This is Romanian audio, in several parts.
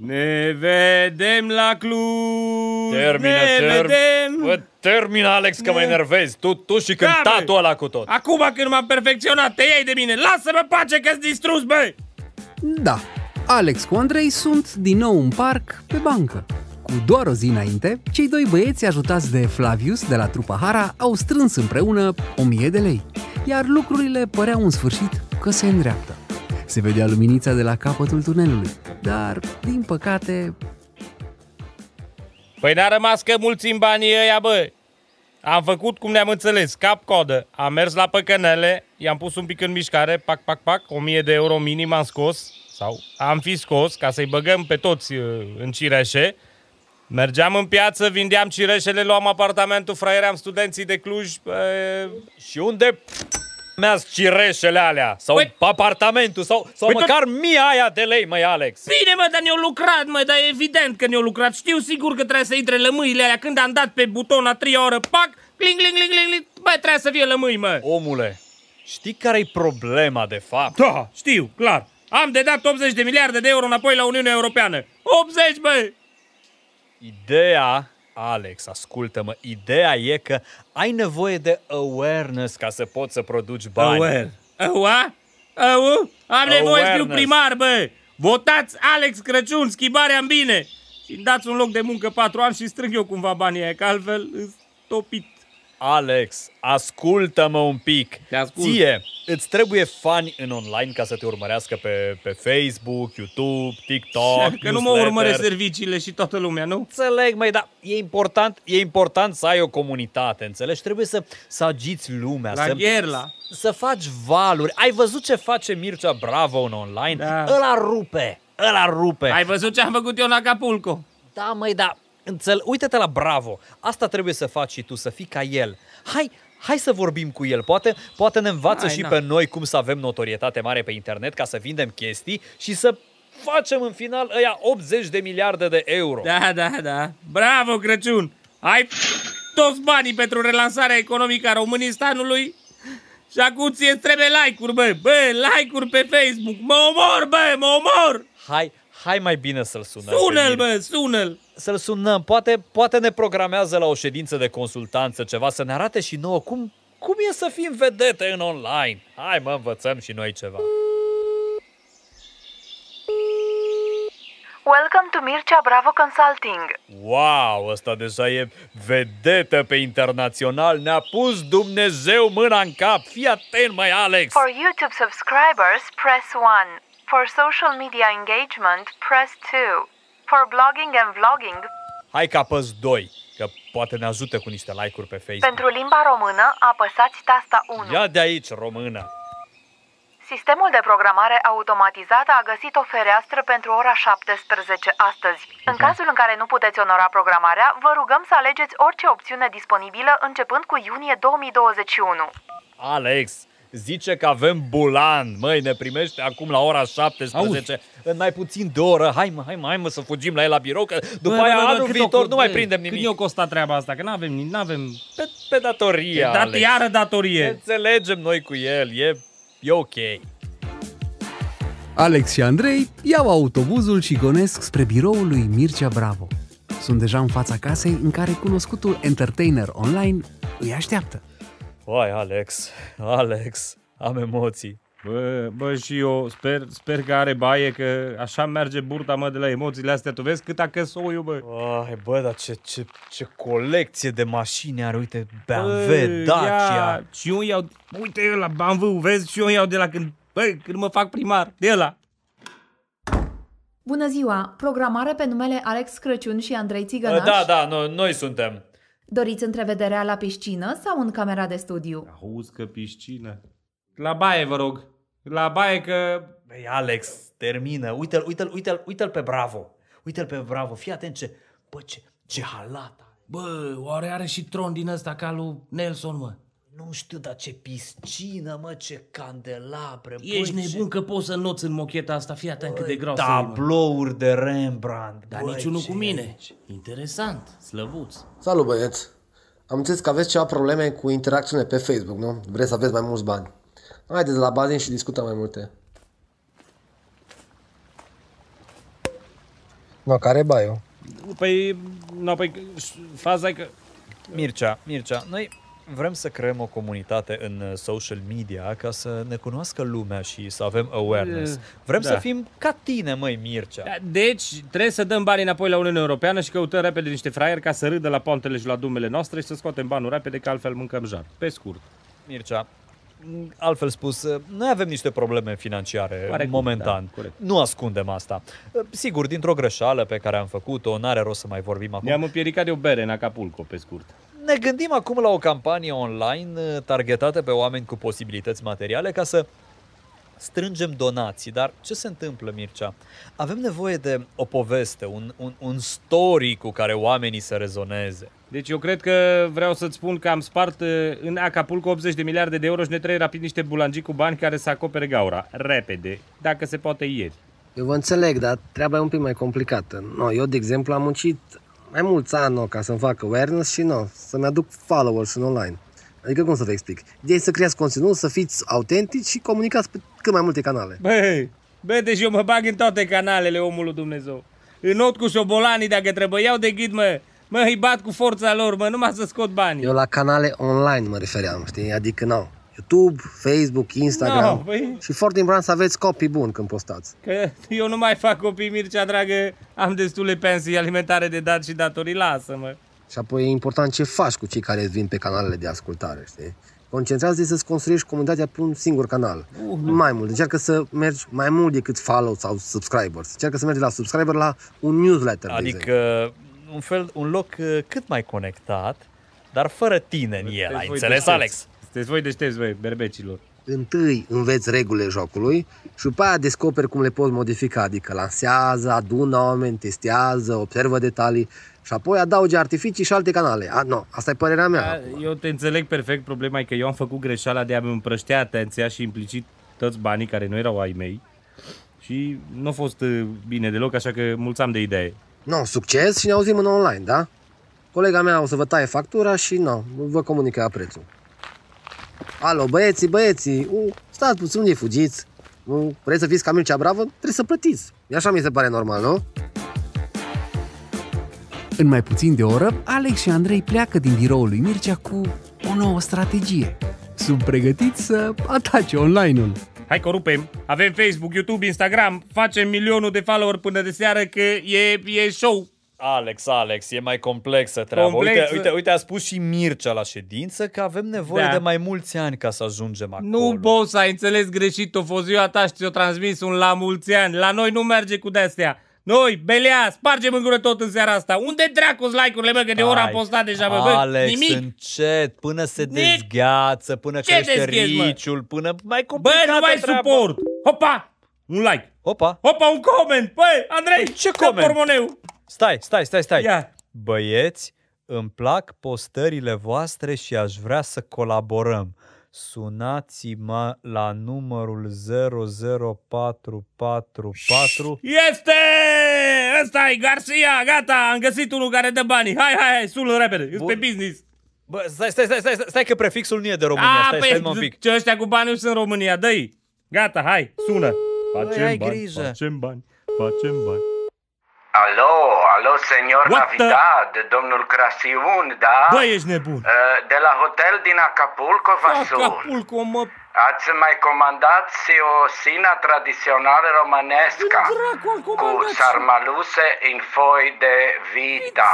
Ne vedem la Cluj. Termină, Alex, că mă enervezi. Tu și cântatul ăla cu tot. Acum când m-am perfecționat, te iei de mine. Lasă-mă pace că-s distrus, băi. Da, Alex cu Andrei sunt din nou în parc pe bancă. Cu doar o zi înainte, cei doi băieți ajutați de Flavius de la trupa Hara au strâns împreună 1000 de lei, iar lucrurile păreau în sfârșit că se îndreaptă. Se vedea luminița de la capătul tunelului, dar, din păcate... Păi n-a rămas că mulțim banii ăia, bă. Am făcut cum ne-am înțeles, cap-codă. Am mers la păcănele, i-am pus un pic în mișcare, pac, 1000 de euro minim am scos, sau am fi scos, ca să-i băgăm pe toți în cireșe. Mergeam în piață, vindeam cireșele, luam apartamentul, fraieream studenții de Cluj. Și unde mi-ați cireșele alea? Sau apartamentul? Sau măcar 1000 aia de lei, măi, Alex? Bine, mă, dar ne-au lucrat, mă, dar e evident că ne-au lucrat. Știu sigur că trebuie să intre lămâile alea. Când am dat pe buton a 3 oră, pac, cling, bă, trebuie să fie lămâi, mă. Omule, știi care-i problema, de fapt? Da, știu, clar. Am de dat 80 de miliarde de euro înapoi la Uniunea Europeană. 80, bă! Ideea, Alex, ascultă-mă, ideea e că ai nevoie de awareness ca să poți să produci bani. Am nevoie să fiu primar, bă! Votați Alex Crăciun, schimbarea în bine! Și îmi dați un loc de muncă 4 ani și strâng eu cumva banii aia, că altfel îți topit. Alex, ascultă-mă un pic. Ție îți trebuie fani în online ca să te urmărească pe Facebook, YouTube, TikTok, că nu mă urmăresc serviciile și toată lumea, nu? Înțeleg, măi, dar e important să ai o comunitate, înțelegi? Trebuie să agiți lumea, să faci valuri. Ai văzut ce face Mircea Bravo în online? Da. Ăla rupe. Ai văzut ce am făcut eu în Acapulco? Da, măi, da. Uite-te la Bravo. Asta trebuie să faci și tu, să fii ca el. Hai să vorbim cu el. Poate ne învață pe noi cum să avem notorietate mare pe internet ca să vindem chestii și să facem în final ăia 80 de miliarde de euro. Da. Bravo, Crăciun! Ai toți banii pentru relansarea economică a Românistanului și acum ție trebuie like-uri, bă! Bă, like-uri pe Facebook! Mă omor! Hai mai bine să-l sunăm. Sună-l! Să-l sunăm. Poate ne programează la o ședință de consultanță ceva, să ne arate și nouă cum e să fim vedete în online. Hai, mă, învățăm și noi ceva. Welcome to Mircea Bravo Consulting. Wow, ăsta deja e vedetă pe internațional. Ne-a pus Dumnezeu mâna în cap. Fii atent, măi, Alex. For YouTube subscribers, press 1. For social media engagement, press 2. For blogging and vlogging, hai că apăs 2, că poate ne ajută cu niște like-uri pe Facebook. Pentru limba română, apăsați tasta 1. Ia de aici, română. Sistemul de programare automatizată a găsit o fereastră pentru ora 17 astăzi. În cazul în care nu puteți onora programarea, vă rugăm să alegeți orice opțiune disponibilă începând cu iunie 2021. Alex, zice că avem bulan. Măi, ne primește acum la ora 17. Auzi. În mai puțin de oră. Hai mă să fugim la el la birou, că după aia anul viitor nu mai prindem nimic. Cât o costa treaba asta? Că n-avem... Pe datorie, Alex. Iară datorie. Ne înțelegem noi cu el. E ok. Alex și Andrei iau autobuzul și gonesc spre biroul lui Mircea Bravo. Sunt deja în fața casei în care cunoscutul entertainer online îi așteaptă. Uai, Alex, am emoții. Bă, și eu sper că are baie, că așa merge burta, mă, de la emoțiile astea. Tu vezi cât a căsoiul, bă? Bă, dar ce colecție de mașini are, uite, BMW, Dacia. Și eu iau, uite ăla, BMW, vezi, și eu iau de la când mă fac primar, de ăla. Bună ziua, programare pe numele Alex Crăciun și Andrei Țigănaș? Da, noi suntem. Doriți întrevederea la piscină sau în camera de studiu? Auzi că piscină. La baie, vă rog. La baie că... Băi, Alex, termină. Uite-l pe Bravo. Uite-l pe Bravo. Fii atent ce halata. Bă, oare are și tron din ăsta ca lui Nelson, mă? Nu știu, dar ce piscină, mă, ce candelabre. Ești nebun că poți să noți în mocheta asta. Fii atent cât de groasă. Tablouri de Rembrandt. Dar niciunul cu mine. Interesant, slăvuț. Salut, băieți. Am înțeles că aveți ceva probleme cu interacțiune pe Facebook, nu? Vreți să aveți mai mulți bani. Haideți la bazin și discutăm mai multe. No, care baiu? Păi, no, păi, faza e că... Mircea, noi vrem să creăm o comunitate în social media ca să ne cunoască lumea și să avem awareness. Vrem să fim ca tine, măi, Mircea. Deci, trebuie să dăm banii înapoi la Uniunea Europeană și căutăm repede niște fraieri ca să râdă la pontele și la dumele noastre și să scoatem banul repede, că altfel mâncăm jar. Pe scurt. Mircea, altfel spus, noi avem niște probleme financiare momentan. Da, nu ascundem asta. Sigur, dintr-o greșeală pe care am făcut-o, n-are rost să mai vorbim acum. Ne-am împiedicat de o bere în Acapulco, pe scurt. Ne gândim acum la o campanie online targetată pe oameni cu posibilități materiale ca să strângem donații. Dar ce se întâmplă, Mircea? Avem nevoie de o poveste, un story cu care oamenii să rezoneze. Deci eu cred că vreau să-ți spun că am spart în Acapulco 80 de miliarde de euro și ne trebuie rapid niște bulangii cu bani care să acopere gaura. Repede, dacă se poate ieri. Eu vă înțeleg, dar treaba e un pic mai complicată. No, eu, de exemplu, am muncit mai mulți ani ca să-mi fac awareness și să-mi aduc followers în online. Adică cum să vă explic? Ideea e să creați conținut, să fiți autentici și comunicați pe cât mai multe canale. Bă, deci eu mă bag în toate canalele, omul lui Dumnezeu. Înot cu șobolanii dacă trebuie, iau de ghid, mă, îi bat cu forța lor, mă, numai să scot banii. Eu la canale online mă refeream, știi? Adică YouTube, Facebook, Instagram. Și foarte important să aveți copii buni când postați. Că eu nu mai fac copii, Mircea, dragă, am destule pensii alimentare de dat și datorii, lasă-mă. Și apoi e important ce faci cu cei care îți vin pe canalele de ascultare, știi? Concentrează-te să-ți construiești comunitatea pe un singur canal. Mai mult. Încearcă să mergi mai mult decât follow sau subscribers. Încearcă să mergi la subscriber la un newsletter. Adică un loc cât mai conectat, dar fără tine în el. Ai înțeles, Alex? Sunteți voi deștepți, voi, berbecilor. Întâi înveți regulile jocului și după aia descoperi cum le poți modifica. Adică lansează, adună oameni, testează, observă detalii și apoi adaugi artificii și alte canale. Asta e părerea mea. Eu te înțeleg perfect, problema e că eu am făcut greșeala de a-mi împrăștea atenția și implicit toți banii care nu erau ai mei și nu a fost bine deloc, așa că mulțam de idee. Succes și ne auzim în online, da? Colega mea o să vă taie factura și vă comunică prețul. Alo, băieții, stați puțin, unde fugiți? Vreți să fiți ca Mircea Bravo? Trebuie să plătiți. Așa mi se pare normal, nu? În mai puțin de o oră, Alex și Andrei pleacă din biroul lui Mircea cu o nouă strategie. Sunt pregătiți să atace online-ul. Hai că o rupem. Avem Facebook, YouTube, Instagram. Facem 1.000.000 de follower până de seară că e show. Alex, e mai complexă treaba. Uite, a spus și Mircea la ședință că avem nevoie de mai mulți ani ca să ajungem acolo. Nu, boss, ai înțeles greșit. O fost ziua ta și ți-o transmis un la mulți ani. La noi nu merge cu de-astea. Noi, belea, spargem în gură tot în seara asta. Unde dracu-s like-urile, mă, că de ora am postat deja, bă, Alex, nimic. încet, până se dezgheață, până crește riciul, până mai complicat. Bă, nu mai suport. Hopa, un like. Hopa, un comment. Băi, Andrei, ce comment? Pormoneu. Stai. Ia. Băieți, îmi plac postările voastre și aș vrea să colaborăm. Sunați-mă la numărul 0044. Este! Ăsta-i Garcia, gata, am găsit unul care dă banii. Hai, sună repede, e pe business. Bă, stai că prefixul nu e de România, stai un pic. Ce ăștia cu bani sunt în România, dă-i. Gata, hai, sună. Facem bani. Alo, senior Navidad, domnul Crasiun, da? Bă, ești nebun. De la hotel din Acapulco vă sun. Acapulco, mă. Ați mai comandat o sina tradițională românescă cu sarmaluse în foi de vita.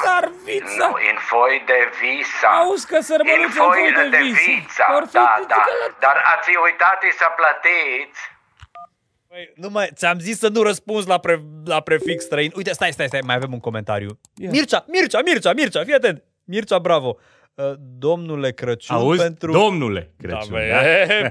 Nu, în foi de visa. Auzi că sarmaluse în foi de visa. Da. Dar ați uitat să plătiți. Ți-am zis să nu răspunzi la prefix străin. Uite, stai, mai avem un comentariu. Mircea, fii atent. Mircea, bravo. Domnule Crăciun, auzi? Domnule Crăciun,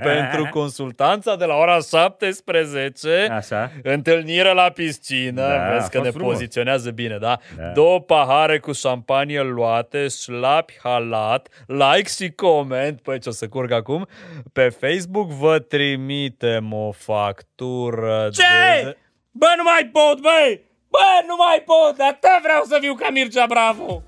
pentru consultanța de la ora 17, așa. Întâlnire la piscină, vezi că ne poziționează bine, da? 2 pahare cu șampanie luate, șlapi halat, like și coment, păi ce o să curg acum, pe Facebook vă trimitem o factură. Ce? Bă, nu mai pot, băi! Bă, nu mai pot, dar vreau să fiu ca Mircea Bravo!